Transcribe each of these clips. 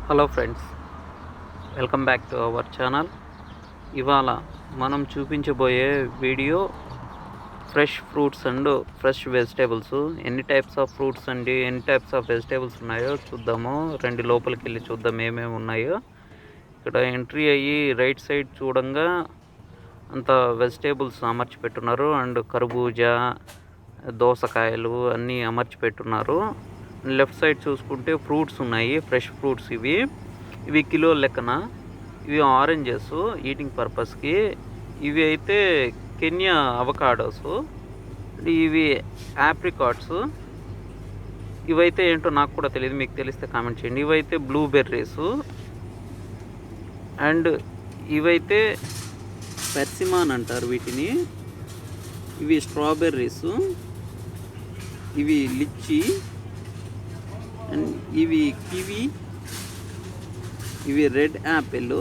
Hello friends, welcome back to our channel. ఇవాళ మనం చూపించబోయే video fresh fruits and fresh vegetables. ఎన్ని types of fruits అండి, ఎన్ని టైప్స్ ఆఫ్ వెజిటేబుల్స్ ఉన్నాయో చూద్దాము. రండి లోపలికి వెళ్ళి చూద్దాం ఏమేమి ఉన్నాయో. ఇక్కడ ఎంట్రీ అయ్యి రైట్ సైడ్ చూడంగా అంత వెజిటేబుల్స్ అమర్చి పెట్టున్నారు. అండ్ కర్బూజా, దోసకాయలు అన్నీ అమర్చి పెట్టున్నారు. లెఫ్ట్ సైడ్ చూసుకుంటే ఫ్రూట్స్ ఉన్నాయి, ఫ్రెష్ ఫ్రూట్స్. ఇవి కిలో లెక్కన. ఇవి ఆరెంజెస్ ఈటింగ్ పర్పస్కి. ఇవి అయితే కెన్యా అవకాడోస్. ఇవి ఆప్రికాట్స్. ఇవైతే ఏంటో నాకు కూడా తెలియదు, మీకు తెలిస్తే కామెంట్ చేయండి. ఇవైతే బ్లూబెర్రీస్. అండ్ ఇవైతే పెర్సిమాన్ అంటారు వీటిని. ఇవి స్ట్రాబెర్రీస్. ఇవి లిచ్చి. అండ్ ఇవి కివి. ఇవి రెడ్ యాపిల్.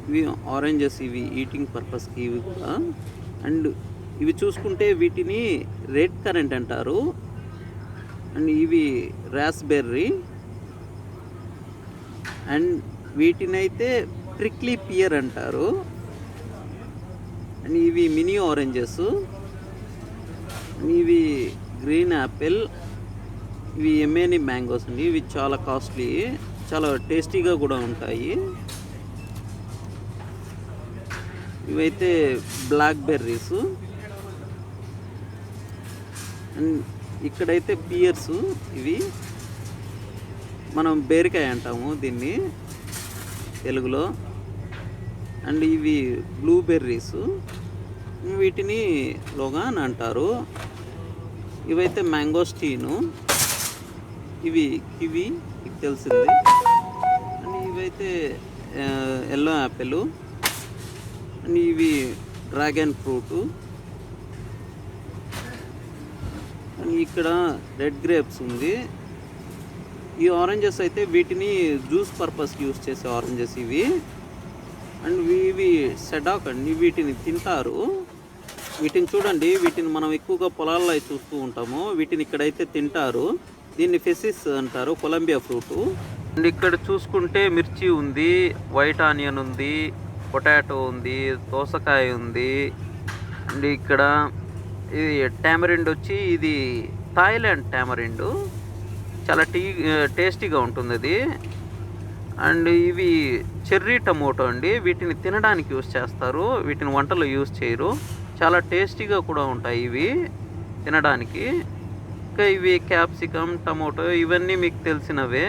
ఇవి ఆరెంజెస్, ఇవి ఈటింగ్ పర్పస్కి ఇవి కూడా. అండ్ ఇవి చూసుకుంటే వీటిని రెడ్ కరెంట్ అంటారు. అండ్ ఇవి రాస్బెర్రీ. అండ్ వీటిని అయితే ప్రిక్లీ పియర్ అంటారు. అండ్ ఇవి మినీ ఆరెంజెస్. ఇవి గ్రీన్ యాపిల్. ఇవి ఎమేని మ్యాంగోస్ అండి. ఇవి చాలా కాస్ట్లీ, చాలా టేస్టీగా కూడా ఉంటాయి. ఇవైతే బ్లాక్ బెర్రీస్. అండ్ ఇక్కడైతే పియర్స్. ఇవి మనం బేరికాయ అంటాము దీన్ని తెలుగులో. అండ్ ఇవి బ్లూబెర్రీస్. వీటిని లోగాన్ అంటారు. ఇవైతే మ్యాంగోస్టీను. ఇవి కివి, మీకు తెలిసింది. అండ్ ఇవైతే ఎల్లో యాపిల్. అండ్ ఇవి డ్రాగన్ ఫ్రూటు. అండ్ ఇక్కడ రెడ్ గ్రేప్స్ ఉంది. ఈ ఆరెంజెస్ అయితే వీటిని జ్యూస్ పర్పస్కి యూస్ చేసే ఆరెంజెస్ ఇవి. అండ్ ఇవి సెడాక్ అండి, వీటిని తింటారు. వీటిని చూడండి, వీటిని మనం ఎక్కువగా పొలాల్లో చూస్తూ ఉంటాము. వీటిని ఇక్కడైతే తింటారు. దీన్ని ఫెసిస్ అంటారు, కొలంబియా ఫ్రూటు. అండ్ ఇక్కడ చూసుకుంటే మిర్చి ఉంది, వైట్ ఆనియన్ ఉంది, పొటాటో ఉంది, దోసకాయ ఉంది. అండ్ ఇక్కడ ఇది టామరిండ్ వచ్చి, ఇది థాయిలాండ్ టామరిండ్. చాలా టేస్టీగా ఉంటుంది అది. అండ్ ఇవి చెర్రీ టమోటో అండి. వీటిని తినడానికి యూస్ చేస్తారు, వీటిని వంటలో యూస్ చేయరు. చాలా టేస్టీగా కూడా ఉంటాయి ఇవి తినడానికి. ఇంకా ఇవి క్యాప్సికమ్, టమోటో, ఇవన్నీ మీకు తెలిసినవే.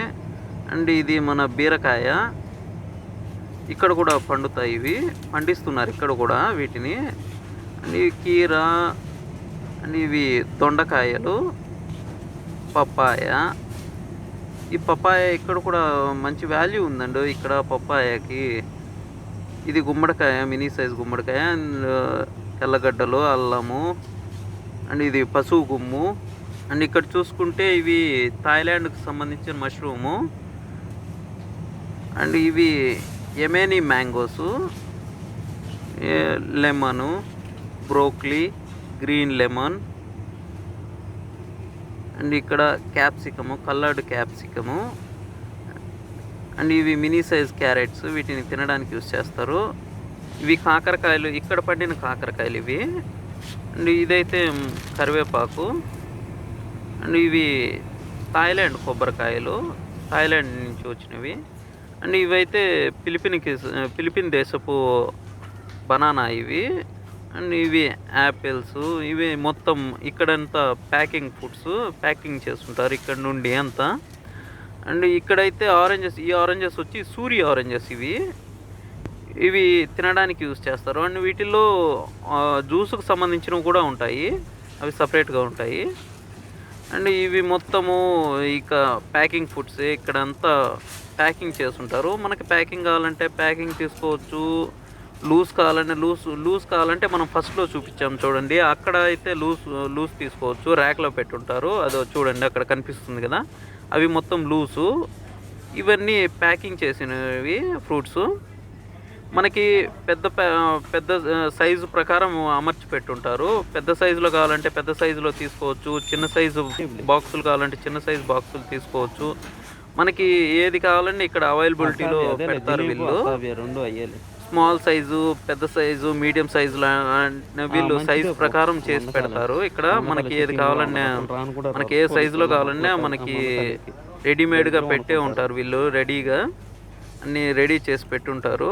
అండ్ ఇది మన బీరకాయ. ఇక్కడ కూడా పండుతాయి, ఇవి పండిస్తున్నారు ఇక్కడ కూడా వీటిని. అండ్ ఇవి కీరా. అండ్ ఇవి దొండకాయలు, పప్పాయ. ఈ పప్పాయ ఇక్కడ కూడా మంచి వాల్యూ ఉందండి ఇక్కడ పప్పాయకి. ఇది గుమ్మడికాయ, మినీ సైజ్ గుమ్మడికాయ. అండ్ తెల్లగడ్డలు, అల్లము. అండ్ ఇది పసుపు గుమ్ము. అండ్ ఇక్కడ చూసుకుంటే ఇవి థాయిలాండ్కి సంబంధించిన మష్రూము. అండ్ ఇవి ఎమేని mangoes, lemon, broccoli, green lemon. And ఇక్కడ క్యాప్సికము, కలర్డ్ క్యాప్సికము. అండ్ ఇవి మినీ సైజ్ క్యారెట్స్, వీటిని తినడానికి యూస్ చేస్తారు. ఇవి కాకరకాయలు, ఇక్కడ పండిన కాకరకాయలు ఇవి. అండ్ ఇదైతే కరివేపాకు. అండ్ ఇవి థాయిలాండ్ కొబ్బరికాయలు, థాయిలాండ్ నుంచి వచ్చినవి. అండ్ ఇవైతే ఫిలిపిన్ దేశపు బనానా ఇవి. అండ్ ఇవి యాపిల్స్. ఇవి మొత్తం ఇక్కడంతా ప్యాకింగ్ ఫుడ్స్, ప్యాకింగ్ చేస్తుంటారు ఇక్కడ నుండి అంతా. అండ్ ఇక్కడైతే ఆరెంజెస్, ఈ ఆరెంజెస్ వచ్చి సూరి ఆరెంజెస్. ఇవి తినడానికి యూస్ చేస్తారు. అండ్ వీటిల్లో జ్యూస్కి సంబంధించినవి కూడా ఉంటాయి, అవి సపరేట్గా ఉంటాయి. అండ్ ఇవి మొత్తము ఇక ప్యాకింగ్ ఫుడ్స్. ఇక్కడంతా ప్యాకింగ్ చేస్తుంటారు. మనకి ప్యాకింగ్ కావాలంటే ప్యాకింగ్ తీసుకోవచ్చు, లూజ్ కావాలంటే మనం ఫస్ట్లో చూపించాం చూడండి, అక్కడ అయితే లూజ్ తీసుకోవచ్చు. ర్యాక్లో పెట్టుంటారు, అదో చూడండి అక్కడ కనిపిస్తుంది కదా, అవి మొత్తం లూజు. ఇవన్నీ ప్యాకింగ్ చేసినవి ఫ్రూట్స్. మనకి పెద్ద సైజు ప్రకారం అమర్చి పెట్టుంటారు. పెద్ద సైజులో కావాలంటే పెద్ద సైజులో తీసుకోవచ్చు, చిన్న సైజు బాక్సులు కావాలంటే చిన్న సైజు బాక్సులు తీసుకోవచ్చు. మనకి ఏది కావాలంటే ఇక్కడ అవైలబిలిటీలో పెడతారు వీళ్ళు. స్మాల్ సైజు, పెద్ద సైజు, మీడియం సైజు వీళ్ళు సైజు ప్రకారం చేసి పెడతారు. ఇక్కడ మనకి ఏది కావాలన్నా, మనకి ఏ సైజులో కావాలన్నా మనకి రెడీమేడ్గా పెట్టే ఉంటారు వీళ్ళు. రెడీగా అన్నీ రెడీ చేసి పెట్టుంటారు.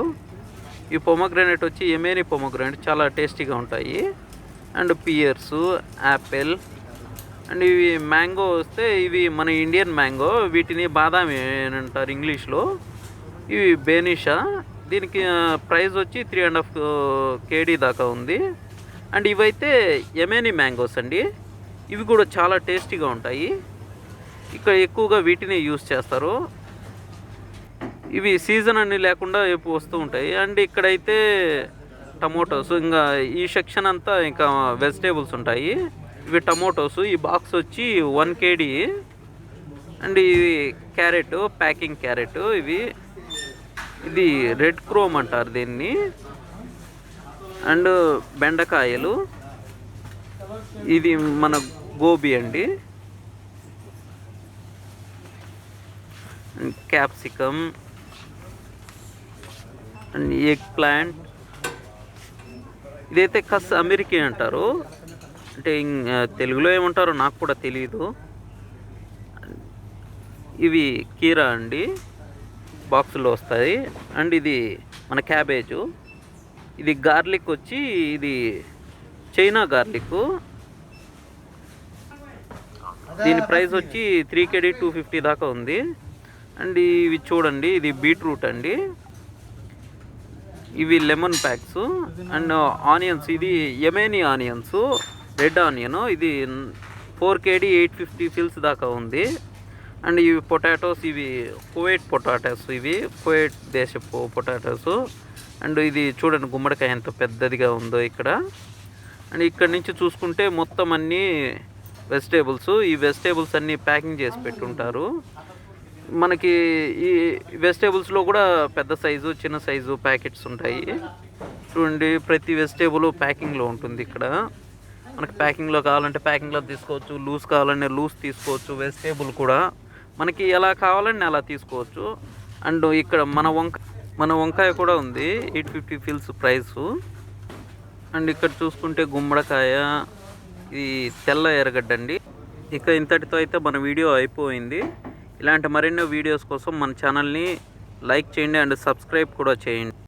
ఈ పొమోగ్రానేట్ వచ్చి యమేని పొమోగ్రానేట్ చాలా టేస్టీగా ఉంటాయి. అండ్ పియర్సు, యాపిల్, అండ్ ఇవి మ్యాంగో వస్తే ఇవి మన ఇండియన్ మ్యాంగో, వీటిని బాదామి అని అంటారు ఇంగ్లీష్లో. ఇవి బేనిషా, దీనికి ప్రైస్ వచ్చి 3.5 KD దాకా ఉంది. అండ్ ఇవైతే యమేని మ్యాంగోస్ అండి. ఇవి కూడా చాలా టేస్టీగా ఉంటాయి. ఇక్కడ ఎక్కువగా వీటిని యూస్ చేస్తారు. ఇవి సీజన్ అని లేకుండా ఎప్పుడు వస్తూ ఉంటాయి. అండ్ ఇక్కడైతే టమోటోస్, ఇంకా ఈ సెక్షన్ అంతా ఇంకా వెజిటేబుల్స్ ఉంటాయి. ఇవి టమోటోస్, ఈ బాక్స్ వచ్చి 1 KD. అండ్ ఇవి క్యారెట్, ప్యాకింగ్ క్యారెట్. ఇది రెడ్ క్రోమ్ అంటారు దీన్ని. అండ్ బెండకాయలు, ఇది మన గోబీ అండి. Capsicum and egg plant. ఇదైతే కస్ అమెరికన్ అంటారు, అంటే తెలుగులో ఏమంటారో నాకు కూడా తెలియదు. ఇవి కీరా అండి, బాక్సులో వస్తాయి. అండ్ ఇది మన క్యాబేజు. ఇది గార్లిక్ వచ్చి ఇది చైనా గార్లిక్. దీని ప్రైస్ వచ్చి 3 KD 250 దాకా ఉంది. అండ్ ఇవి చూడండి, ఇది బీట్రూట్ అండి. ఇవి లెమన్ ప్యాక్స్. అండ్ ఆనియన్స్, ఇది యమేని ఆనియన్స్, రెడ్ ఆనియన్. ఇది 4 KD 850 ఫిల్స్ దాకా ఉంది. అండ్ ఇవి పొటాటోస్, ఇవి కువైట్ పొటాటోస్, ఇవి కువైట్ దేశపు పొటాటోస్. అండ్ ఇది చూడండి గుమ్మడికాయ ఎంత పెద్దదిగా ఉందో ఇక్కడ. అండ్ ఇక్కడ నుంచి చూసుకుంటే మొత్తం అన్నీ వెజిటేబుల్స్. ఈ వెజిటేబుల్స్ అన్నీ ప్యాకింగ్ చేసి పెట్టుంటారు. మనకి ఈ వెజిటేబుల్స్లో కూడా పెద్ద సైజు, చిన్న సైజు ప్యాకెట్స్ ఉంటాయి. చూడండి ప్రతి వెజిటేబుల్ ప్యాకింగ్లో ఉంటుంది. ఇక్కడ మనకి ప్యాకింగ్లో కావాలంటే ప్యాకింగ్లో తీసుకోవచ్చు, లూజ్ కావాలంటే లూజ్ తీసుకోవచ్చు. వెజిటేబుల్ కూడా మనకి ఎలా కావాలంటే అలా తీసుకోవచ్చు. అండ్ ఇక్కడ మన వంకాయ కూడా ఉంది, 850 ఫిల్స్ ప్రైసు. అండ్ ఇక్కడ చూసుకుంటే గుమ్మడికాయ, ఇది తెల్ల ఎర్రగడ్డ అండి. ఇక ఇంతటితో అయితే మన వీడియో అయిపోయింది. ఇలాంటి మరెన్నో వీడియోస్ కోసం మన ఛానల్ని లైక్ చేయండి అండ్ సబ్స్క్రైబ్ కూడా చేయండి.